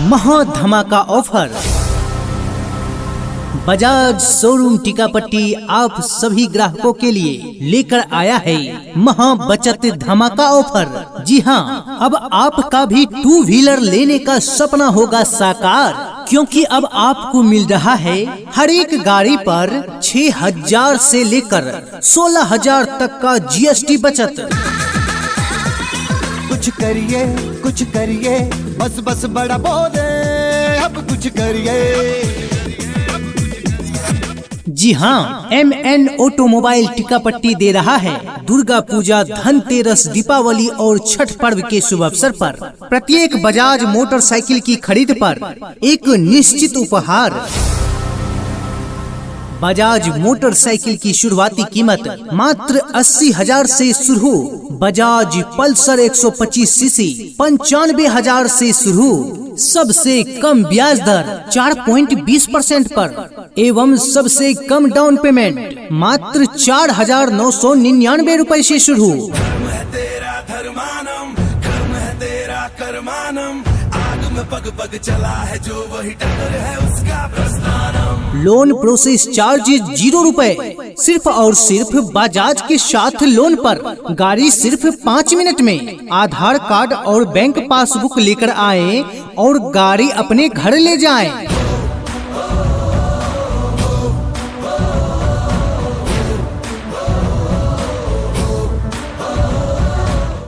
महा धमाका offer. Bajaj showroom Tikapatti आप सभी ग्राहकों के लिए लेकर आया है महा बचत धमाका ऑफर। जी हाँ, अब आपका भी टू व्हीलर लेने का सपना होगा साकार, क्योंकि अब आपको मिल रहा है हर एक गाड़ी पर 6,000 से लेकर 16,000 तक का GST बचत। कुछ करिए बस बस बड़ा बोले, अब कुछ करिए। जी हाँ, MN ऑटोमोबाइल टीकापट्टी दे रहा है दुर्गा पूजा, धनतेरस, दीपावली और छठ पर्व के शुभ अवसर पर प्रत्येक बजाज मोटरसाइकिल की खरीद पर एक निश्चित उपहार। बजाज मोटरसाइकिल की शुरुआती कीमत मात्र 80,000 से शुरू। बजाज पल्सर 125 सीसी 95,000 से शुरू। सबसे कम ब्याज दर 4.20% पर एवं सबसे कम डाउन पेमेंट मात्र 4,999 रुपए से शुरू। पग पग चला है जो वही टक्कर है उसका प्रस्थानम। लोन प्रोसेस चार्ज 0 रुपए, सिर्फ और सिर्फ बजाज के साथ लोन पर गाड़ी सिर्फ 5 मिनट में आधार कार्ड और बैंक पासबुक लेकर आए और गाड़ी अपने घर ले जाएं।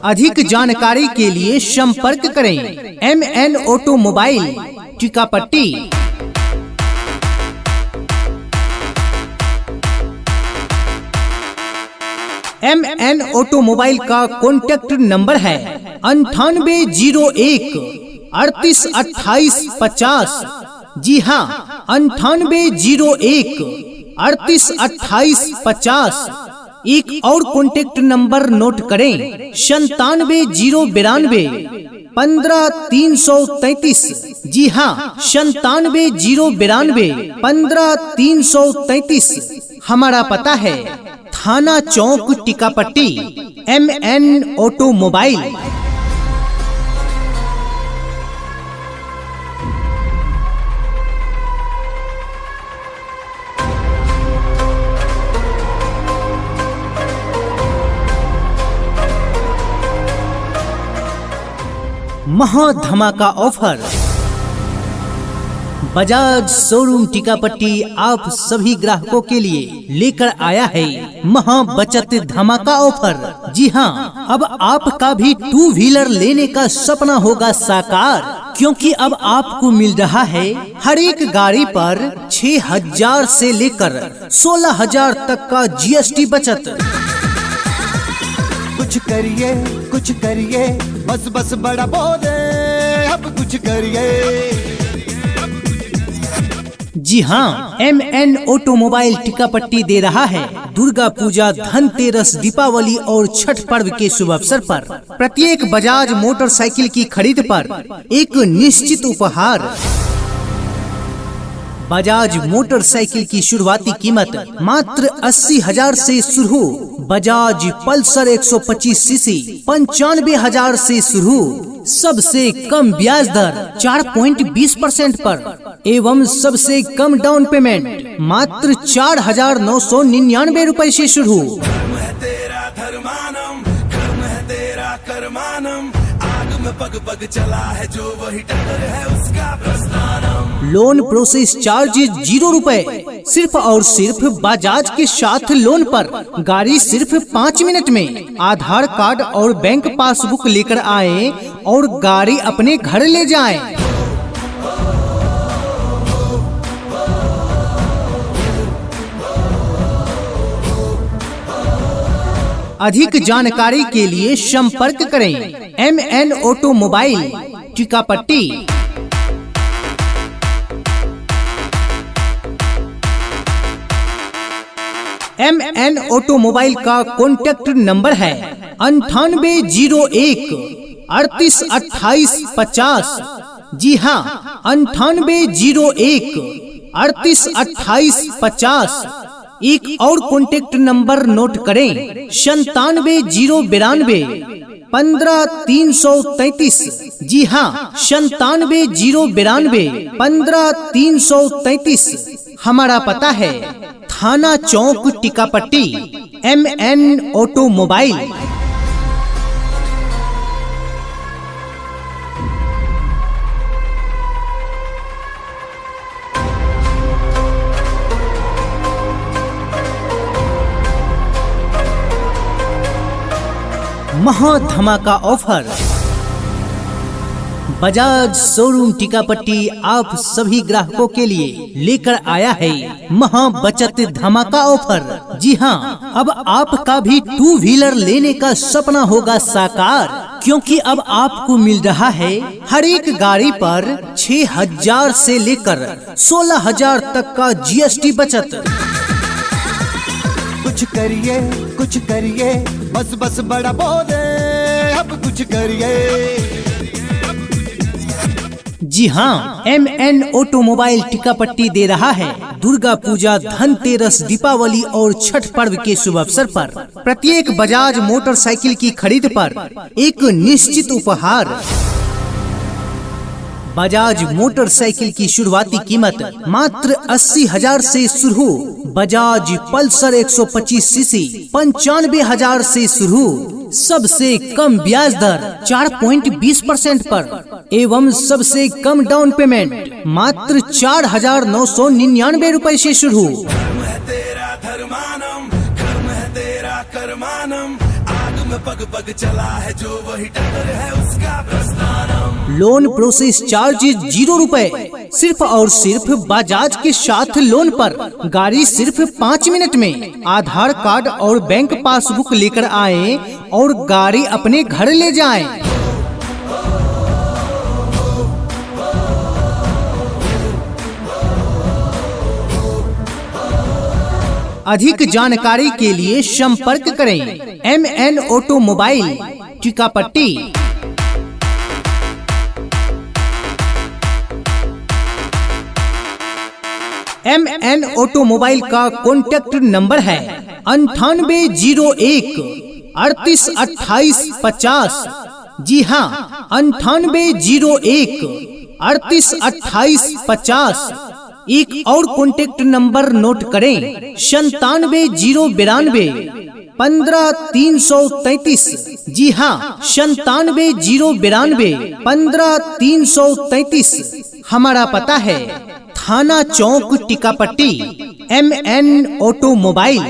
अधिक जानकारी के लिए संपर्क करें MN automobile Tikapatti. MN automobile का कॉन्टैक्ट नंबर है 9801 38 28 50। जी हाँ, 9801 38 28 50। एक और कॉन्टेक्ट नंबर नोट करें 97 092 15 333। जी हाँ, 97 092 15 333। हमारा पता है थाना चौक टीकापट्टी, MN ऑटोमोबाइल। महा धमाका ऑफर। बजाज शोरूम टीकापट्टी आप सभी ग्राहकों के लिए लेकर आया है महा बचत धमाका ऑफर। जी हाँ, अब आपका भी टू व्हीलर लेने का सपना होगा साकार, क्योंकि अब आपको मिल रहा है हर एक गाड़ी पर 6,000 से लेकर 16,000 तक का GST बचत। कुछ करिए बस बस बड़ा बोले, अब कुछ करिए। जी हाँ, MN ऑटोमोबाइल टीकापट्टी दे रहा है दुर्गा पूजा, धनतेरस, दीपावली और छठ पर्व के शुभ अवसर पर प्रत्येक बजाज मोटरसाइकिल की खरीद पर एक निश्चित उपहार। बजाज मोटरसाइकिल की शुरुआती कीमत मात्र 80,000 से शुरू। बजाज पल्सर 125 सीसी 95,000 से शुरू। सबसे कम ब्याज दर 4.20% पर एवं सबसे कम डाउन पेमेंट मात्र 4,999 रुपए से शुरू। पग पग चला है जो वही टक्कर है उसका प्रस्थानम। लोन प्रोसेस चार्ज 0 रुपए, सिर्फ और सिर्फ बजाज के साथ लोन पर गाड़ी सिर्फ 5 मिनट में आधार कार्ड और बैंक पासबुक लेकर आए और गाड़ी अपने घर ले जाएं। अधिक जानकारी के लिए संपर्क करें MN automobile Tikapatti. MN automobile का कॉन्टैक्ट नंबर है 9801 38 28 50। जी हाँ, 9801 38 28 50। एक और कॉन्टेक्ट नंबर नोट करें 97 092 15,333। जी हाँ, 97,092 15,333 हमारा पता है। थाना चौक टीकापट्टी, MN ऑटोमोबाइल। महा धमाका ऑफर। बजाज शोरूम टीकापट्टी आप सभी ग्राहकों के लिए लेकर आया है महा बचत धमाका ऑफर। जी हाँ, अब आपका भी 2 व्हीलर लेने का सपना होगा साकार, क्योंकि अब आपको मिल रहा है हर एक गाड़ी पर 6,000 से लेकर 16,000 तक का GST बचत। कुछ करिए, बस बस बड़ा बोले, अब कुछ करिए। जी हाँ, MN ऑटोमोबाइल टीकापट्टी दे रहा है दुर्गा पूजा, धनतेरस, दीपावली और छठ पर्व के शुभ अवसर पर प्रत्येक बजाज मोटरसाइकिल की खरीद पर एक निश्चित उपहार। बजाज मोटरसाइकिल की शुरुआती कीमत मात्र 80,000 से शुरू। बजाज पल्सर 125 सीसी 95,000 से शुरू। सबसे कम ब्याज दर 4.20% पर एवं सबसे कम डाउन पेमेंट मात्र 4,999 रुपए से शुरू। पग पग चला है जो वही टक्कर है उसका प्रस्थानम। लोन प्रोसेस चार्ज 0 रुपए, सिर्फ और सिर्फ बजाज के साथ लोन पर गाड़ी सिर्फ 5 मिनट में। आधार कार्ड और बैंक पासबुक लेकर आए और गाड़ी अपने घर ले जाएं। अधिक जानकारी के लिए संपर्क करें MN automobile Tikapatti. MN automobile का कॉन्टैक्ट नंबर है 9801 38 28 50। जी हाँ, 9801 38 28 50। एक और कॉन्टेक्ट नंबर नोट करें 97,092 15,333। जी हाँ, 97,092 15,333 हमारा पता है। थाना चौक टीकापट्टी, MN ऑटोमोबाइल।